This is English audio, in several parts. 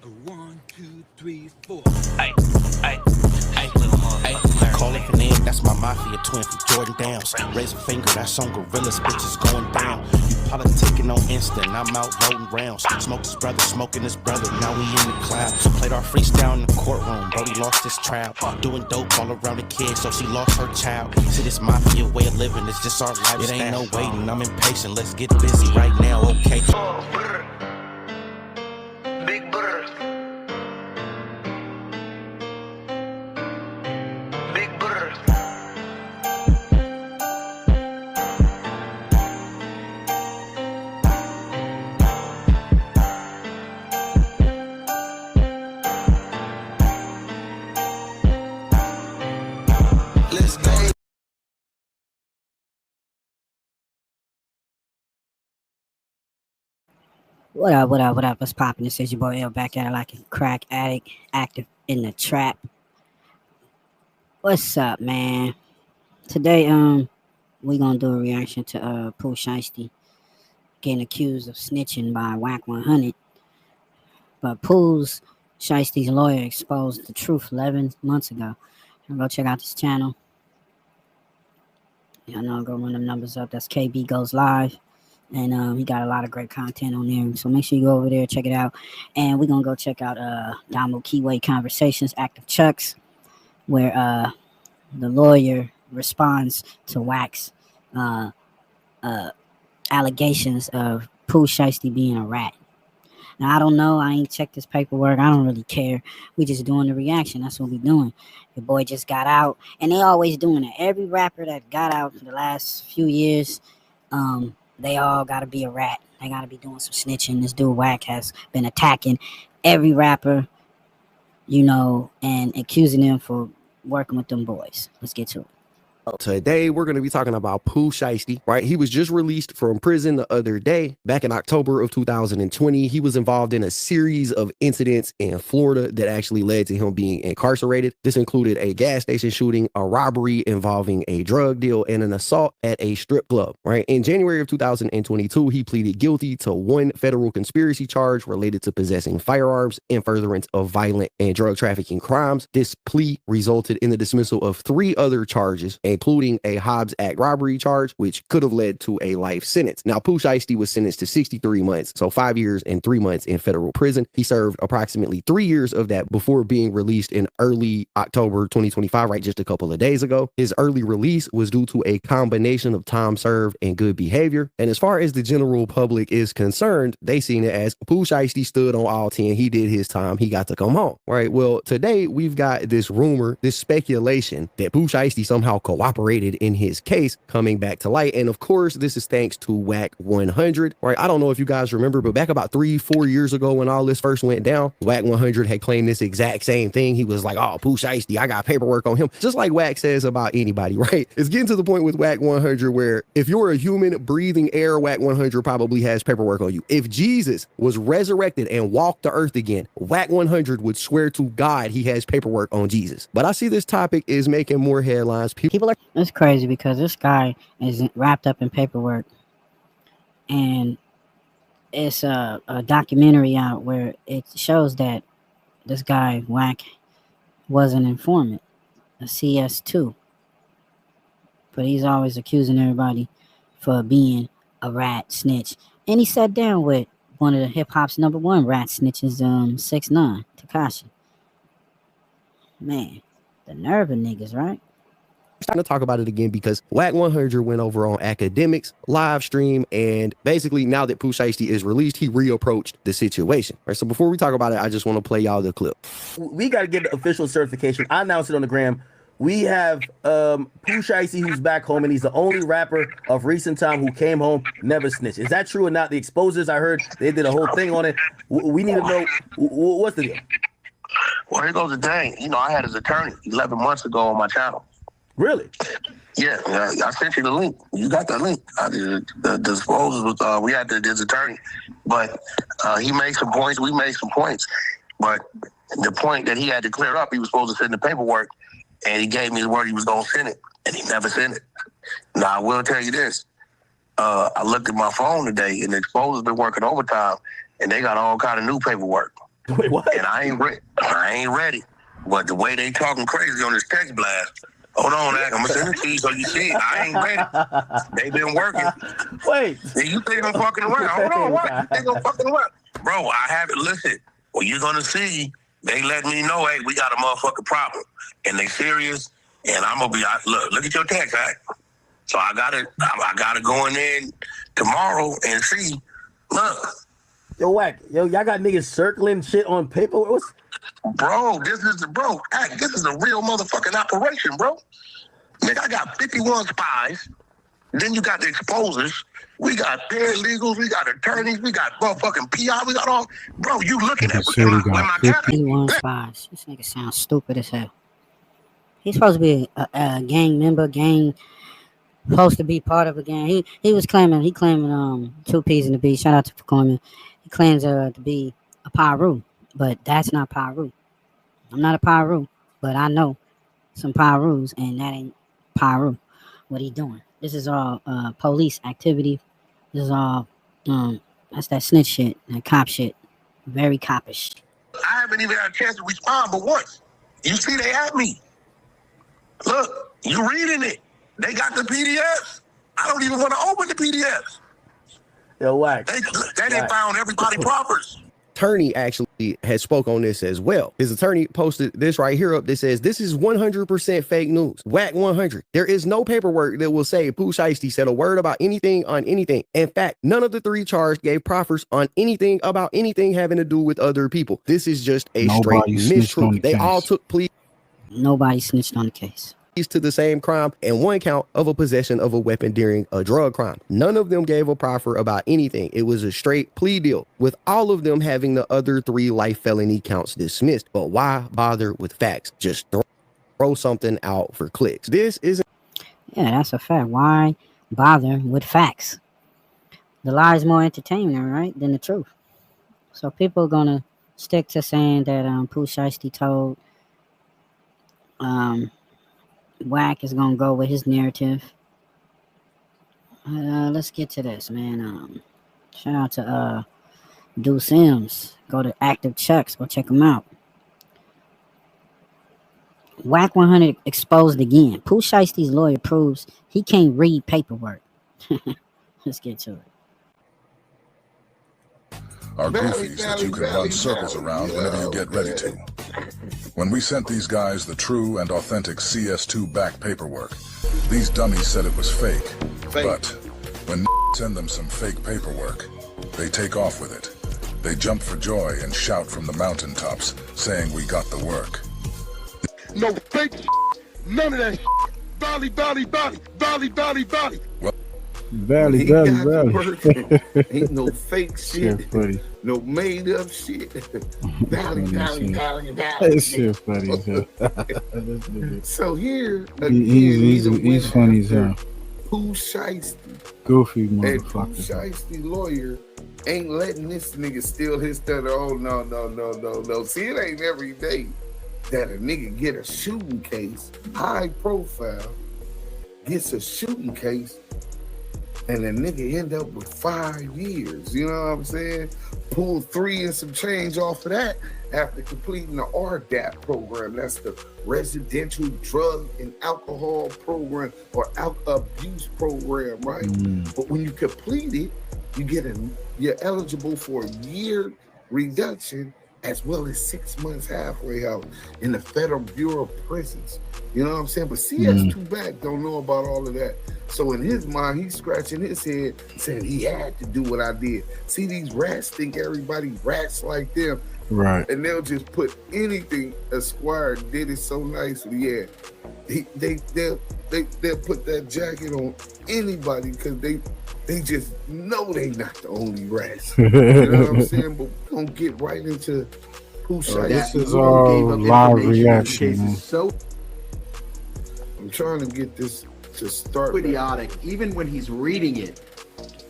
1, 2, 3, 4. Ay, ay, ay, little motherfucker. Call it an egg, that's my mafia twin from Jordan Downs. Raise a finger, that's on gorillas, bitches going down. You politicking on Insta, and I'm out loading rounds. Smoked his brother, smoking his brother, now we in the cloud. Played our freestyle in the courtroom, Brody lost his trial. Doing dope all around the kid, so she lost her child. See, this mafia way of living, it's just our lifestyle. It ain't no waiting, I'm impatient, let's get busy right now, okay? Big brr. Big brr. Let's go. What up, what up, what up? What's poppin'? This is your boy L back at it like a crack addict, active in the trap. What's up, man? Today, we gonna do a reaction to Pooh Shiesty getting accused of snitching by Wacc 100. But Pooh's Shiesty's lawyer exposed the truth 11 months ago. Go check out this channel. Y'all know, go run them numbers up. That's KB Goes Live. And he got a lot of great content on there. So make sure you go over there, check it out. And we're going to go check out Damo Keyway Conversations, Active Chucks, where the lawyer responds to Wacc's allegations of Pooh Shiesty being a rat. Now, I don't know. I ain't checked this paperwork. I don't really care. We just doing the reaction. That's what we doing. Your boy just got out. And they always doing it. Every rapper that got out for the last few years, they all got to be a rat. They got to be doing some snitching. This dude Wacc has been attacking every rapper, you know, and accusing them for working with them boys. Let's get to it. Today, we're going to be talking about Pooh Shiesty, right? He was just released from prison the other day. Back in October of 2020, he was involved in a series of incidents in Florida that actually led to him being incarcerated. This included a gas station shooting, a robbery involving a drug deal, and an assault at a strip club, right? In January of 2022, he pleaded guilty to one federal conspiracy charge related to possessing firearms in furtherance of violent and drug trafficking crimes. This plea resulted in the dismissal of 3 other charges, including a Hobbs Act robbery charge, which could have led to a life sentence. Now, Pooh Shiesty was sentenced to 63 months, so 5 years and 3 months in federal prison. He served approximately 3 years of that before being released in early October 2025, right, just a couple of days ago. His early release was due to a combination of time served and good behavior. And as far as the general public is concerned, they seen it as Pooh Shiesty stood on all 10. He did his time. He got to come home, right? Well, today we've got this rumor, this speculation that Pooh Shiesty somehow cooperated in his case coming back to light. And of course, this is thanks to Wacc 100, right? I don't know if you guys remember, but back about 3-4 years ago when all this first went down, Wacc 100 had claimed this exact same thing. He was like, oh, Pooh Shiesty, I got paperwork on him. Just like Wacc says about anybody, right? It's getting to the point with Wacc 100 where if you're a human breathing air, Wacc 100 probably has paperwork on you. If Jesus was resurrected and walked the earth again, Wacc 100 would swear to God he has paperwork on Jesus. But I see this topic is making more headlines. People are... It's crazy because this guy is wrapped up in paperwork, and it's a documentary out where it shows that this guy Wacc was an informant, a CS2, but he's always accusing everybody for being a rat snitch. And he sat down with one of the hip hop's #1 rat snitches, 6ix9ine, Tekashi. Man, the nerve of niggas, right? Starting to talk about it again because Wacc 100 went over on Academics live stream, and basically now that Pooh Shiesty is released, he reapproached the situation. All right, so before we talk about it, I just want to play y'all the clip. We got to get the official certification. I announced it on the gram. We have Pooh Shiesty, who's back home, and he's the only rapper of recent time who came home, never snitched. Is that true or not? The exposers, I heard they did a whole thing on it. We need to know what's the deal. Well, here goes the thing. You know, I had his attorney 11 months ago on my channel. Really? Yeah, I sent you the link. You got that link. The disposals was we had his attorney, but he made some points. We made some points, but the point that he had to clear up, he was supposed to send the paperwork, and he gave me the word he was gonna send it, and he never sent it. Now I will tell you this: I looked at my phone today, and the exposers been working overtime, and they got all kind of new paperwork. Wait, what? And I ain't ready. But the way they talking crazy on this text blast, hold on, I'm gonna send it to you so you see it. I ain't ready. They been working. Wait. You think I'm fucking around? Hold on, what? You think I'm fucking around? Bro, I haven't listened. Well, you're gonna see. They let me know, hey, we got a motherfucking problem, and they serious. And I'm gonna be look at your text, right? So I gotta go in there tomorrow and see. Look, Yo, Wacc, y'all got niggas circling shit on paper. bro, this is a real motherfucking operation, bro. Nigga, I got 51 spies. Then you got the exposers. We got paralegals. We got attorneys. We got motherfucking PI. We got all. Bro, you looking at my 51 spies. This nigga sounds stupid as hell. He's supposed to be a gang member, supposed to be part of a gang. He claiming 2 P's in the B. Shout out to Performing. He claims to be a Pyru, but that's not Pyru. I'm not a Pyru, but I know some Pyrus, and that ain't Pyru. What he doing? This is all police activity. This is all that's that snitch shit, that cop shit. Very coppish. I haven't even had a chance to respond, but once. You see, they at me. Look, you reading it. They got the PDFs. I don't even want to open the PDFs. Yo, Wacc. They done found everybody proffers. Attorney actually has spoke on this as well. His attorney posted this right here up that says, this is 100% fake news. Whack 100. There is no paperwork that will say Pooh Shiesty said a word about anything on anything. In fact, none of the 3 charged gave proffers on anything about anything having to do with other people. This is just a straight mistruth. They all took pleas. Nobody snitched on the case. To the same crime and 1 count of a possession of a weapon during a drug crime. None of them gave a proffer about anything. It was a straight plea deal, with all of them having the other 3 life felony counts dismissed. But why bother with facts? Just throw something out for clicks. This isn't. Yeah, that's a fact. Why bother with facts? The lie is more entertaining, right, than the truth. So people are gonna stick to saying that Pooh Shiesty told Wacc is gonna go with his narrative. Let's get to this, man. Shout out to Do Sims. Go to Active Checks. Go check him out. Wacc 100 exposed again. Pooh Shiesty's lawyer proves he can't read paperwork. Let's get to it. Are goofies that you can run circles around whenever you get ready to. When we sent these guys the true and authentic CS2 back paperwork, these dummies said it was fake. But when send them some fake paperwork, they take off with it. They jump for joy and shout from the mountaintops, saying we got the work. No fake none of that Valley. Well, Valley. Ain't no fake shit. No made up shit. Valley. That shit funny as hell. So here again, he's funny as hell. Pooh Shiesty, goofy Pooh motherfucker. Shiesty lawyer ain't letting this nigga steal his stuff. Oh no. See, it ain't every day that a nigga get a shooting case, high profile, gets a shooting case, and a nigga end up with 5 years. You know what I'm saying? Pull 3 and some change off of that after completing the RDAP program. That's the Residential Drug and Alcohol Program, or Abuse Program, right? But when you complete it, you're eligible for a year reduction, as well as 6 months halfway out in the Federal Bureau of Prisons. You know what I'm saying? But CS2 back don't know about all of that. So in his mind, he's scratching his head saying he had to do what I did. See, these rats think everybody rats like them. Right. And they'll just put anything Esquire did it so nicely. Yeah. They'll put that jacket on anybody because they just know they not the only rats. You know what I'm saying? But we're going to get right into Pooh Shiesty. This is all live reaction, man. So I'm trying to get this to start. idiotic. Even when he's reading it,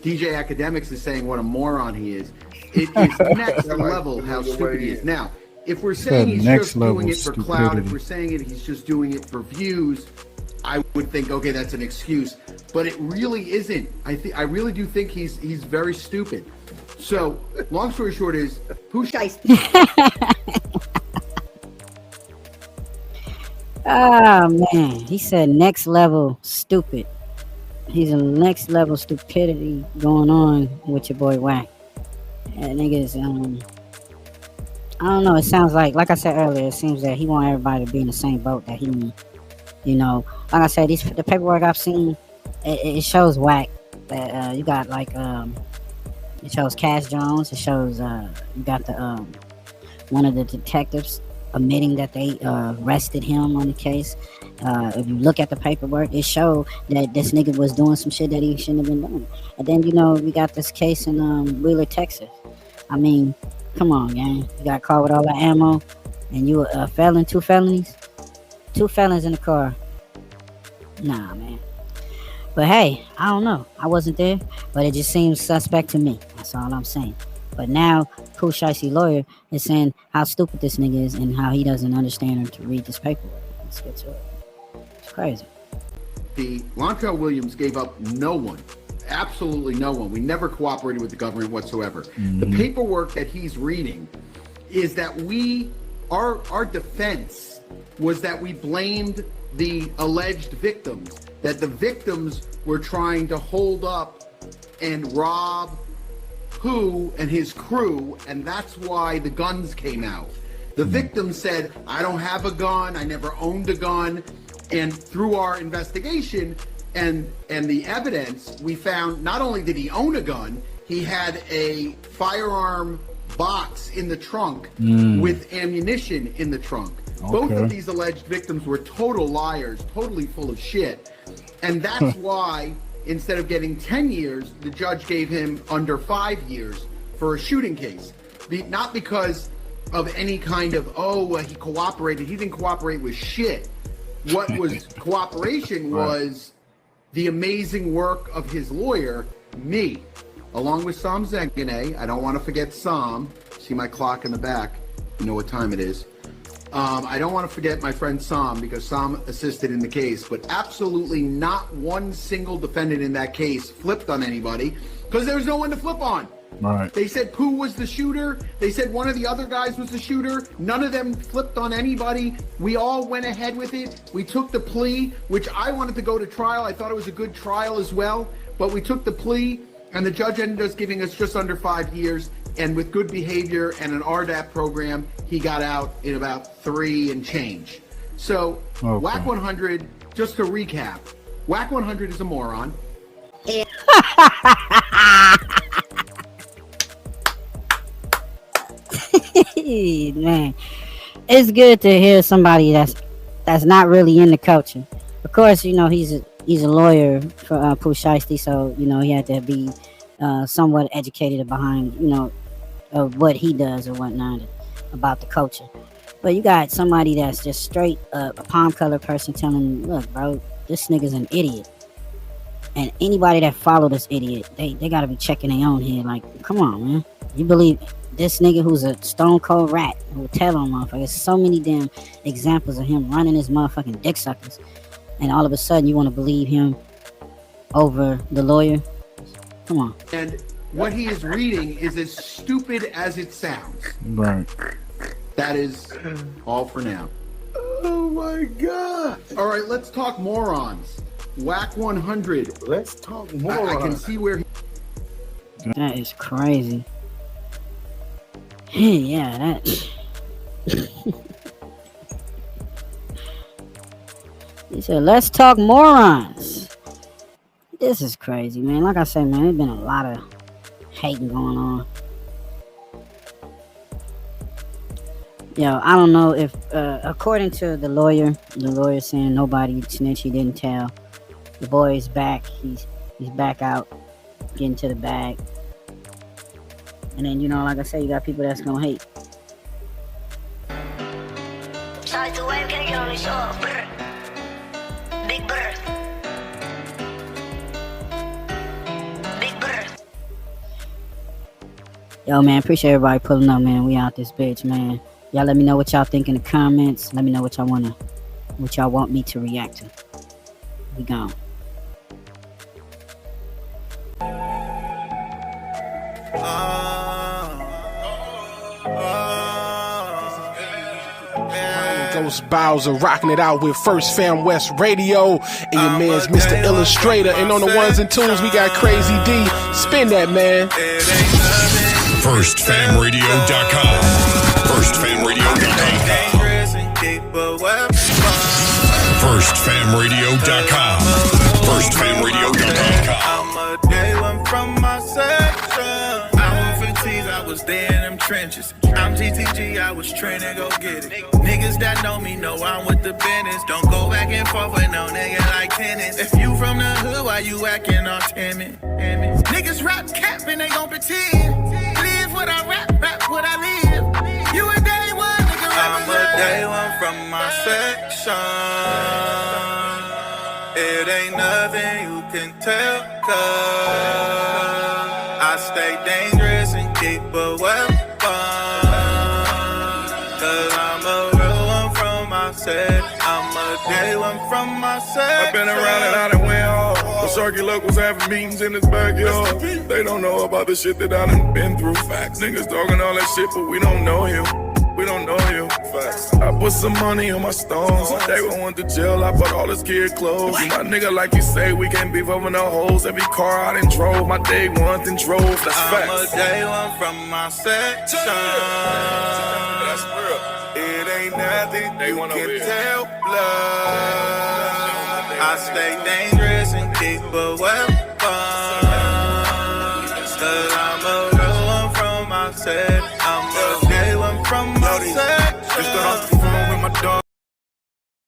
DJ Academics is saying what a moron he is. It is next level how stupid he is. Now, if we're saying he's just doing it for clout, if we're saying he's just doing it for views, I would think, okay, that's an excuse. But it really isn't. I really do think he's very stupid. So, long story short is, Pooh Shiesty. Oh man, he said next level stupid. He's a next level stupidity going on with your boy Wacc. That nigga's I don't know. It sounds like I said earlier. It seems that he want everybody to be in the same boat that he in. You know, like I said, the paperwork I've seen, it shows Wacc that you got like it shows Cash Jones. It shows you got the one of the detectives admitting that they arrested him on the case. If you look at the paperwork, it showed that this nigga was doing some shit that he shouldn't have been doing. And then, you know, we got this case in Wheeler, Texas. I mean, come on, gang. You got caught with all that ammo, and you a felon, 2 felonies? 2 felons in the car. Nah, man. But hey, I don't know. I wasn't there, but it just seems suspect to me. That's all I'm saying. But now, Pooh Shiesty lawyer is saying how stupid this nigga is and how he doesn't understand or to read this paperwork. Let's get to it. It's crazy. The Lontrell Williams gave up no one. Absolutely no one. We never cooperated with the government whatsoever. The paperwork that he's reading is that our defense was that we blamed the alleged victims, that the victims were trying to hold up and rob Pooh and his crew, and that's why the guns came out. The victim said, I don't have a gun, I never owned a gun, and through our investigation and the evidence, we found not only did he own a gun, he had a firearm box in the trunk with ammunition in the trunk. Okay. Both of these alleged victims were total liars, totally full of shit. And that's why, instead of getting 10 years, the judge gave him under 5 years for a shooting case. Not because of any kind of, he cooperated. He didn't cooperate with shit. What was cooperation was the amazing work of his lawyer, me, along with Sam Zengane. I don't want to forget Sam. See my clock in the back. You know what time it is. I don't want to forget my friend Sam, because Sam assisted in the case, but absolutely not one single defendant in that case flipped on anybody, because there was no one to flip on. Right. They said Pooh was the shooter. They said one of the other guys was the shooter. None of them flipped on anybody. We all went ahead with it. We took the plea, which I wanted to go to trial. I thought it was a good trial as well, but we took the plea, and the judge ended up giving us just under 5 years. And with good behavior and an RDAP program, he got out in about 3 and change. So, Wacc 100, just to recap, Wacc 100 is a moron. Man, it's good to hear somebody that's not really in the culture. Of course, you know, he's a lawyer for Pooh Shiesty, so, you know, he had to be somewhat educated behind, you know, of what he does or whatnot about the culture. But you got somebody that's just straight a palm color person telling, look, bro, this nigga's an idiot. And anybody that follow this idiot, they got to be checking their own head. Like, come on, man. You believe this nigga who's a stone cold rat who will tell on motherfuckers? So many damn examples of him running his motherfucking dick suckers. And all of a sudden you want to believe him over the lawyer? Come on. And what he is reading is as stupid as it sounds. Right. That is all for now. Oh my God. All right, let's talk morons. Wacc 100. Let's talk morons. I can see where that is crazy. Yeah, that. He said, let's talk morons. This is crazy, man. Like I said, man, there's been a lot of hating going on. Yo, I don't know if, according to the lawyer saying nobody snitched, he didn't tell. The boy is back. He's back out, getting to the bag. And then, you know, like I said, you got people that's gonna hate. Size the wave, can I get on the show? Big bird. Big bird. Yo, man, appreciate everybody pulling up, man. We out this bitch, man. Y'all let me know what y'all think in the comments. Let me know what y'all want me to react to. We gone. Ghost Bowser rocking it out with First Fam West Radio. And your man's Mr. Illustrator. And on the ones and twos, we got Crazy D. Spin that, man. FirstFamRadio.com. FirstFamRadio.com. FirstFamRadio.com. FirstFamRadio.com. I'm a day one from my section. I'm 15, I was there in them trenches. I'm TTG, I was trained to go get it. Niggas that know me know I'm with the business. Don't go back and forth with no nigga like tennis. If you from the hood, why you acting all timid? Niggas rap cap and they gon' pretend. Live what I rap what I live. You a day one, nigga. I'm a day one from my section. It ain't nothing you can tell, cause I stay dangerous and keep a weapon. Cause I'm a real one from my set. I'm a day one from my set. I've been around and I done went home. The circuit locals having meetings in his backyard. They don't know about the shit that I done been through. Facts. Niggas talking all that shit, but we don't know him. We don't know you. Facts. I put some money on my stones. They gon' went to jail. I bought all his kid clothes. My nigga, like you say, we can't beef over no hoes. Every car I done drove, my day one then drove. That's facts. I'm a day one from my section. That's real. It ain't nothing they can tell blood. I stay dangerous and keep a weapon.